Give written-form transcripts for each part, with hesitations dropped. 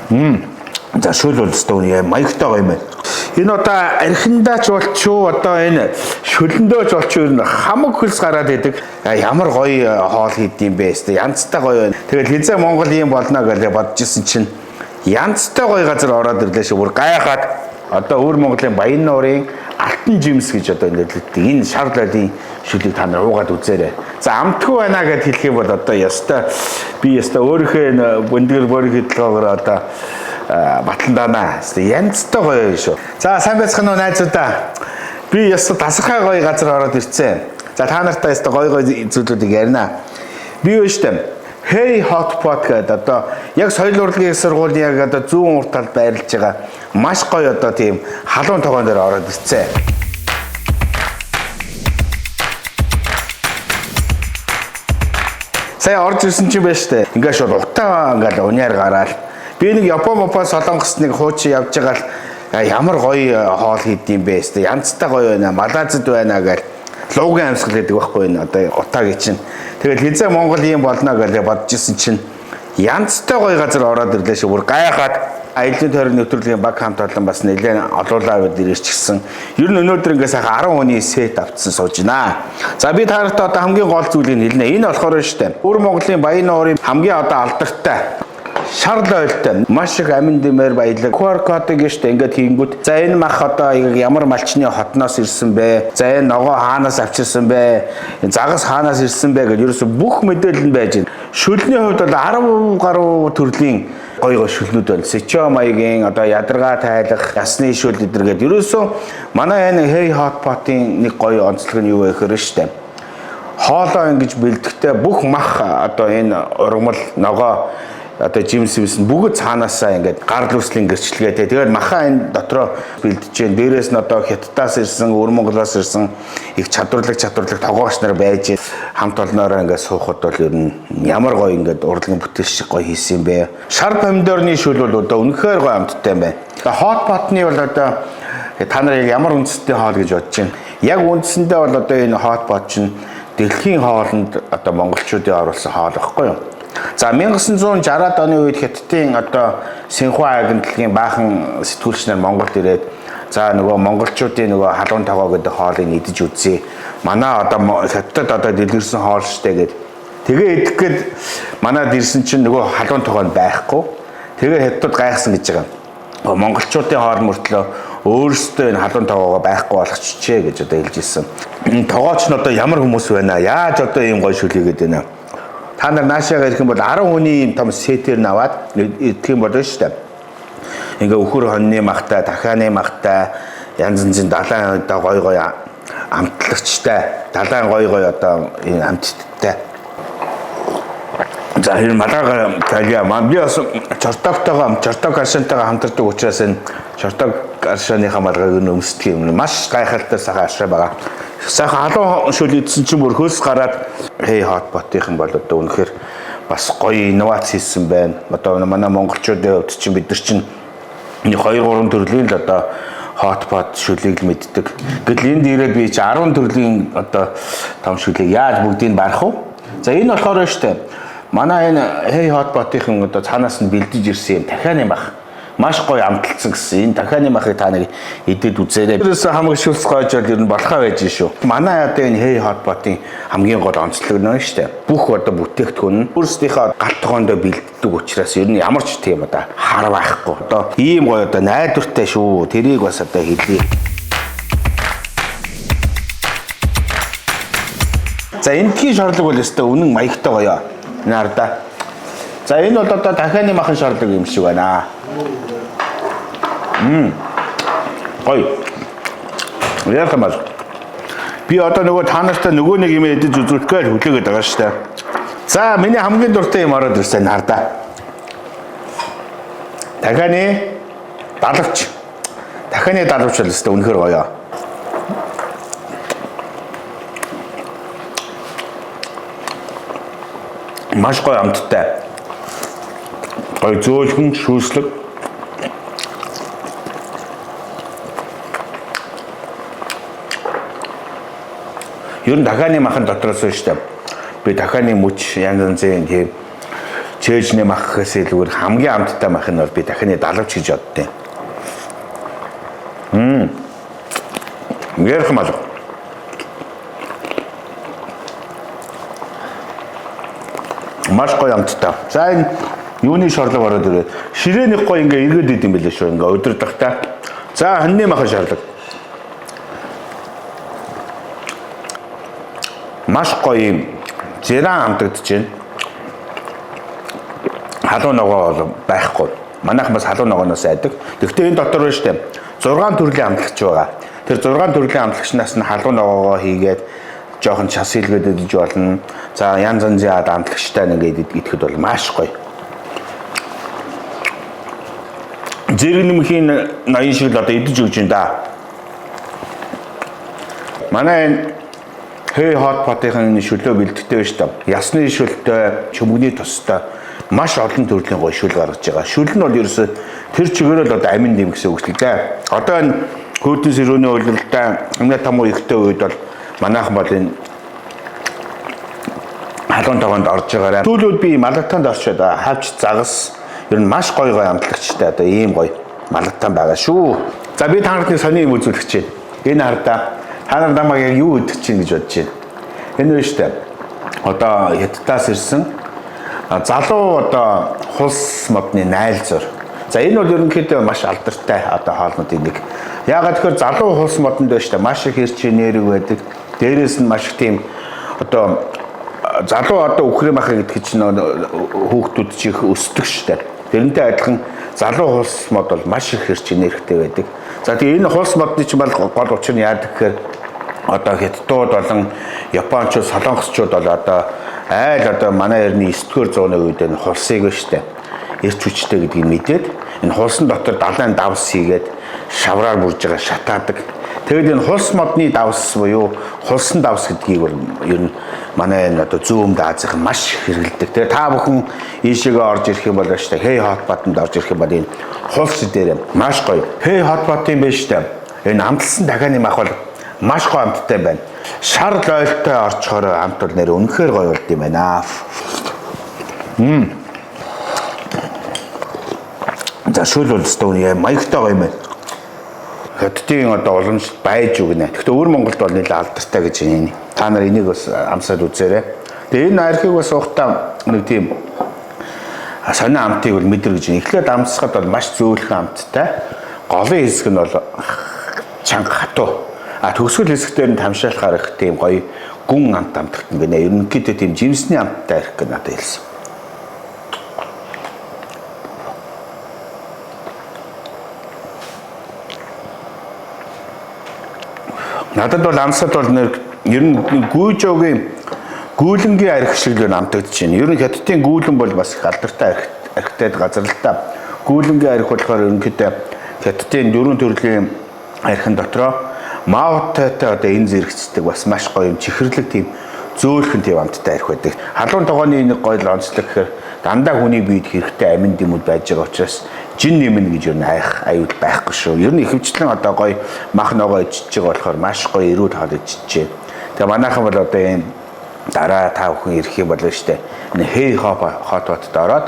За шөл бол өстой маягтай гоё юм байна. Энэ одоо архиндаач болчихоо одоо энэ шөлөндөөч болчихоо ер нь хамаг хөлс гараад идэг. Ямар гоё хоол хийдэм бэ өстой янзтай гоё байна. Тэгэл хизээ Монгол юм болно гэж бодож исэн чинь янзтай гоё газар ороод ирлээ шүү. Бүр гайхаад одоо өөр Монголын Баян нуурын Алтан жимс гэж одоо нэрлэгддэг. Энэ шар лалын шөлийг та нар уугаад үзээрэй. За амтгүй байна гэд хэлэх юм бол одоо ястай би ястай өөрийнхөө бөндгөр бөрөг хөдөлгөөгөөр одоо батландана. Янзтай гоё шүү. За сайн байцгаана уу найзуудаа. Би ястай тасархай гоё газар ороод ирцэн. За та нартай ястай гоё гоё зүйлүүдийг ярина. Би юу штэ Hey Hot Pot гэдэг одоо яг соёл урлагийн сургуулийн яг одоо зүүн урт талд байрлаж байгаа маш гоё одоо тийм халуун тогоон дээр ороод ирцээ. Сая орж ирсэн чинь байж тээ. Ингээ шууд утаа ингээл униар гараад би нэг Япон солонгос нэг хуучин явж байгаа л ямар гоё хоол хийдэм бэ өстэй янзтай гоё байна малазд байна гэж луугийн амьсгал гэдэг байхгүй энэ одоо утаагийн чинь. Тэгэл хизээ Монгол юм болно гэж бодож исэн чинь янзтай гоё газар ороод ирлээ шүү. Бүр гайхаад аялын тойрны нэвтрүүлгийн баг хамт олон бас нэлээд олоолаа аваад ирж гисэн. Ер нь өнөөдөр ингээ сайхан 10 хүний сет авцсан сууж байна. За би та нарт одоо хамгийн гол зүйлийг хэлнэ. Энэ болохоор штэ. Өөр Монголын Баян нуурын хамгийн одоо алдартай шар лойлтой маш их амин дэмээр баялаг QR кодыг штэ ингээд хийнгүүт за энэ мах одоо ямар малчны хотноос ирсэн бэ, за энэ ногоо хаанаас авчирсан бэ, загас хаанаас ирсэн бэ гэж ерөөсө бүх мэдээлэл нь байж байна. Шөлний хувьд бол 10 гаруй төрлийн гоё гоё шөлнүүд байна. Сечо маягийн одоо ядаргаа тайлах ясны шөл эдэргээд ерөөсө манай энэ Hey Hot Pot-ийн нэг гоё онцлог нь юу вэ гэхээр штэ хоолоо ингэж бэлдэхдээ бүх мах одоо энэ ургамал ногоо одоо жимс бүгд цаанаасаа ингээд гар лүслийн гэрчлэгээ тэгээд махаа энэ дотроо бэлдэж जैन. Дээрээс нь одоо Хятадаас ирсэн, Өвөр Монголоос ирсэн их чадварлаг тогоогч нар байж хамт олноороо ингээд суухад бол ер нь ямар гоё ингээд урлагийн бүтээл шиг гоё хийсэн юм бэ. Шар помидорны шөл бол одоо үнэхээр гоё амттай юм байна. Hot pot-ны бол одоо та нар ямар үндэстэй хоол гэж бодож байна. Яг үндсэндээ бол одоо энэ hot pot чинь дэлхийн хоолнд одоо монголчуудын оруулсан хоол байхгүй юу? За 1960-аад оны үед Хятадын одоо Синхуа агентлагийн баахан сэтгүүлч нар Монголд ирээд за нөгөө монголчуудын нөгөө халуун тогоо гэдэг хоолыг идэж үзье. Манай одоо Хятадд одоо дэлгэрсэн хоол штэ гэд. Тэгээ идэх гээд манад ирсэн чинь нөгөө халуун тогоо нь байхгүй. Тэгээ Хятадд гайхсан гэж байгаа. Монголчуудын хоол мөртлөө өөрсдөө энэ халуун тогоогоо байхгүй болгочихжээ гэж одоо хэлж ирсэн. Энэ тогооч нь одоо ямар хүмүүс байна? Яаж одоо ийм гоё шүл хийгээд байна? Та нар наашаага ирэх юм бол 10 хүний юм том сетээр наваад идэх юм болно шүү дээ. Ингээ өхөр хоньны махтай, дахианы махтай, янз янзын далайн одоо гой гой амтлагчтай, далайн гой гой одоо энэ амтттай. За энэ малага талиа би бас чортог аршантайгаа хамтардаг учраас энэ чортог аршаныхаа малгайг өмсдөг юм. Маш гайхалтай сайхан аршаа байгаа. Сайхан халуун шөл идсэн чинь бүр хөлс гараад Hey Hot Pot-ийн бол одоо үнэхээр бас гоё инновац хийсэн байна. Одоо манай монголчуудын хувьд чинь бид нар чинь 2-3 төрлийн л одоо Hot Pot шөлийг л мэддэг. Гэтэл энд ирээд би чи 10 төрлийн одоо том шөлийг яаж бүгдийг барах вэ? За энэ болохоор штэ манай энэ Hey Hot Pot-ийн одоо цаанаас нь бэлдэж ирсэн юм дахианы мах. Маш гоё амталцсан гэсэн. Энэ дахианы махыг та нэг идэд үзээрэй. Тэрээс хамаг шүлс гойж бол ер нь болохоо байж шүү. Манай одоо энэ Hey Hot Pot-ийн хамгийн гол онцлог нь шүү дээ. Бүх одоо бүтээгдэхүүн нь өөрсдийнхөө галт тогоондоо бэлддэг учраас ер нь ямар ч тийм одоо хар байхгүй. Одоо ийм гоё одоо найдвартай шүү. Тэрийг бас одоо хэлье. За эндхийн шорлог бол өстой үнэн маягтай гоё. Наарда. За энэ бол одоо дахианы махан шорлог юм шиг байна. Гоё. Яахмаар. Би одоо нөгөө та нартай нөгөө нэг юм идэж үзүүлэхээр хүлээгээд байгаа шүү дээ. За миний хамгийн дуртай юм ороод ирсэн хардаа. Дахианы далавч. Дахианы далавч л өстой үнэхээр гоё. Маш гоё амттай. Гоё зөөлхөн шүүслэг. Ер нь дахианы махан дотроос шүү дээ. Би дахианы мөч янз янзын тийм чэжнэ мах гэхээс илүүгээр хамгийн амттай мах нь бол би дахины далавч гэж боддیں۔ Ярих мал. Маш гоё амттай. За энэ юуны шорлог ороод ирээ. Ширээний гоё ингээ эргээд идэм байлээ шүү. Ингээ өдөрдөхтэй. За хоньны махан шорлог. Маш гоё юм зэрэн амтагдж байна. Халуун ногоо бол байхгүй. Манайхан бас халуун ногооноос айдаг. Гэхдээ энэ дотор байна штэ 6 төрлийн амтлагч байгаа. Тэр 6 төрлийн амтлагчнаас нь халуун ногоогоо хийгээд жоохон час илгээд идэж болно. За янз янзын амтлагчтай ингээд идэхэд бол маш гоё. Зэрэг нэмхийн ноён шиг л одоо идэж өгч байна да. Манай хэй хот потын шүлөө бэлддэг байж та. Ясны шүлтэй, чөмгөний тустай маш олон төрлийн гоё шүл гаргаж байгаа. Шүл нь бол ерөөсө тэр чигээр л одоо амин дэм гэсэн үг л дээ. Одоо энэ хөөдөн сэрүүний үйлдэлтэй өмнө том үеийнхтэй үед бол манайхан бол энэ халуун тогоонд орж байгаарай. Сүүлүүд би малгатанд орчод хавч загас ер нь маш гоё гоё амтлагчтай одоо ийм гоё малгатан байгаа шүү. За би та нарт нэг сони юм үзүүлэх гэж байна. Энэ хардаа та нар намайг яг юу идэх чинь гэж бодож байна. Энэ нь шүү дээ. Одоо Хятадаас ирсэн залуу одоо хулс модны найлзуур. За энэ бол ерөнхийдөө маш алдартай одоо хоолнуудын нэг. Яагаад тэгэхээр залуу хулс модонд байна шүү дээ. Маш их хэрчээ нэрэг байдаг. Дээрээс нь маш их тийм одоо залуу одоо үхрээ махаа гэдэг чинь хүүхдүүд чих өсдөг шүү дээ. Тэрнтэй адилхан залуу хулс мод бол маш их хэрчээ нэрхтэй байдаг. За тэгээ энэ хулс модны чинь бол гол учир нь яадаг гэхээр одоо хятадууд болон японочууд солонгосчууд бол одоо айл одоо манай эртний 9-р зууны үед энэ хулсыг штэ эрч хүчтэй гэдгийг мэдээд энэ хулсан дотор далайн давс хийгээд шавраар бүрж байгаа шатаадаг. Тэгэд энэ хулс модны давс буюу хулсан давс гэдгийг бол ер нь манай энэ одоо зүүн өмнөд Азийн маш хэрэгэлдэг. Тэгээ та бүхэн ийшээгээ орж ирэх юм бол штэ хэй хот батанд орж ирэх юм бол энэ хулс дээр маш гоё. Хэй хот бат юм байна штэ. Энэ амталсан дахианы мах бол маш гоё амттай байна. Шар лойлтой орчхоор амт бол нэр үнэхээр гоё болд юм байна. За шүл бол өстой маягтай гоё юм байна. Хятадын одоо уламжлалт байж үгнэ. Гэхдээ өвөр Монголд бол нэлээд алдартай гэж байна. Та нар энийг бас амсаад үзээрэй. Тэгээ энэ архийг бас уухтаа нэг тийм сонио амтыг бол мэдэр гэж байна. Эхлээд амсахад бол маш зөөлхөн амттай. Голын хэсэг нь бол чанга хатуу. Төгсгөл хэсгээр нь тамшаалахаар их тийм гоё гүн амт амтгт юм байна. Ерөнхийдөө тийм жимсний амттай ирэх гэж надад хэлсэн. Надад бол амсад бол ер нь гүйжөөгийн гүүлэнгийн арх шиг л амтагдаж байна. Ер нь хятадын гүүлэн бол бас их алдартай архтай газар л та. Гүүлэнгийн арх болохоор ерөнхийдөө хятадын 4 төрлийн архин дотроо маавтайтай одоо энэ зэрэгцдэг бас маш гоё юм чихэрлэг тийм зөөлхөн тийм амттай арх байдаг. Халуун тогооны нэг гоё онцлог гэхээр дандаа хүний биед хэрэгтэй амин дэмүүд байж байгаа учраас жин нэмнэ гэж юу айх аюул байхгүй шүү. Ер нь ихэвчлэн одоо гоё мах ногоо ичж байгаа болохоор маш гоё эрүүл хоол ичж. Тэгээ манайхан бол одоо энэ дараа та бүхэн ирэх юм болоо штэ. Энэ хэй хот хотод ороод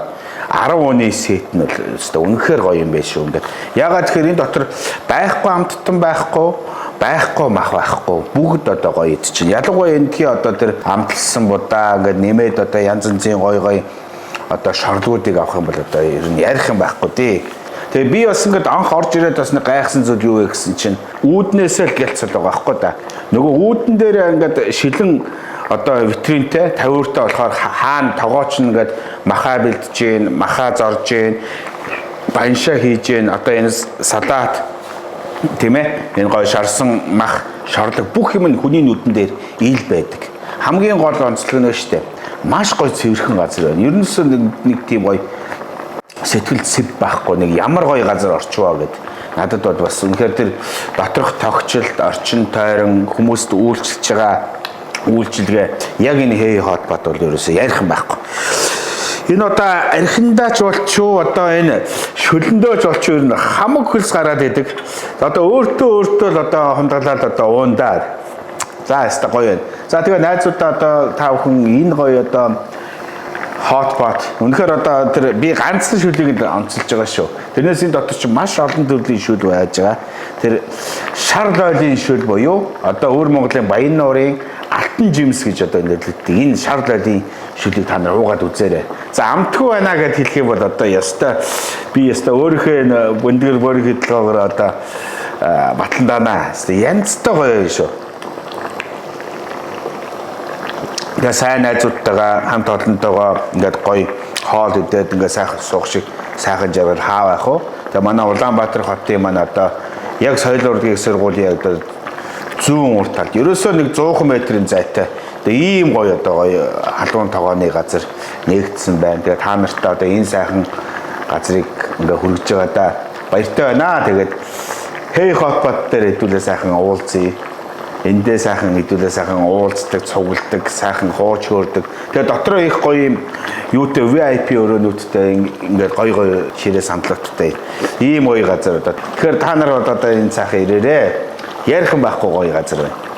10 оны сет нь л өстой үнэхээр гоё юм биш шүү. Ингээд ягаад тэгэхээр энэ дотор байхгүй амттан байхгүй мах байхгүй бүгд одоо гоё идэж чинь. Ялангуяа эндхий одоо тэр амтлсан будаа ингээд нэмээд одоо янз янзын гоё одоо шорлгуудыг авах юм бол одоо ер нь ярих юм байхгүй тий. Тэгээ би бас ингээд анх орж ирээд бас нэг гайхсан зүйл юу вэ гэсэн чинь үүднээсээ л гэлцэл байгаа байхгүй да. Нөгөө үүдэн дээр ингээд шилэн одоо витринтэй тавиуртай болохоор хаана тогооч нь ингээд махаа бэлдэж гин, махаа зорж гин, баншаа хийж гин, одоо энэ салат тийм ээ энэ гоё шарсан мах шорлог бүх юм нь хүний нүдэн дээр ил байдаг. Хамгийн гол онцлог нь шүү дээ. Маш гоё цэвэрхэн газар байна. Ерөнөөсөө нэг тийм гоё сэтгэл сэв байхгүй нэг ямар гоё газар орчвоо гэд. Надад бол бас үнэхээр тэр доторх тогтчлт, орчин тойрон хүмүүст үйлчлж байгаа үйлчилгээ яг энэ хэй хот бат бол ерөөсөө ярих юм байхгүй. Энэ одоо архиндаач болчуу одоо энэ шөлөндөөч болчуу ер нь хамаг хөлс гараад идэг. Одоо өөртөө л одоо хомдгалаад одоо уундаа. За яста гоё байна. За тэгээ найзуудаа одоо та бүхэн энэ гоё одоо Hotpot. Үнэхээр одоо тэр би ганцхан шүлгийг онцолж байгаа шүү. Тэрнээс энэ дотор ч маш олон төрлийн шүл байж байгаа. Тэр шар лойлийн шүл буюу одоо өвөр Монголын Баян нуурын алтан жимс гэж одоо нэрлэгддэг. Энэ шар лойлийн шүлийг та нар уугаад үзээрэй. За амтгүй байна гэд хэлэх юм бол одоо яста би яста өөрийнхөө бөндгөр бөрөг хөдөлгөөгөөр одоо батлан даанаа. Янзтай гоё шүү. Тэгээ сайн найзуудтайгаа хамт олонтойгоо ингээд гоё хоол идээд ингээд сайхан суух шиг сайхан жаргал хаа байх уу. Тэгээ манай Улаанбаатар хотын маань одоо яг соёл урлагийн сургуулийн одоо зүүн урт талд ерөөсөө нэг 100 метрийн зайтай. Тэгээ ийм гоё одоо гоё халуун тогооны газар нэгдсэн байна. Тэгээ та нартай одоо энэ сайхан газрыг ингээд хүргэж байгаа да. Баяртай байна. Тэгээд Hey Hotpot дээр хэдүүлээ сайхан уулзъя. Эндээ сайхан хэдүүлээ сайхан уулздаг, цугладаг, сайхан хууч хөөрдөг. Тэгээ дотроо их гоё юм юутэй VIP өрөөнүүдтэй ингээд гоё ширээ сандлуудтай. Ийм гоё газар одоо. Тэгэхээр та нар одоо энэ сайхан ирээрээ. Ярих байхгүй гоё газар байна.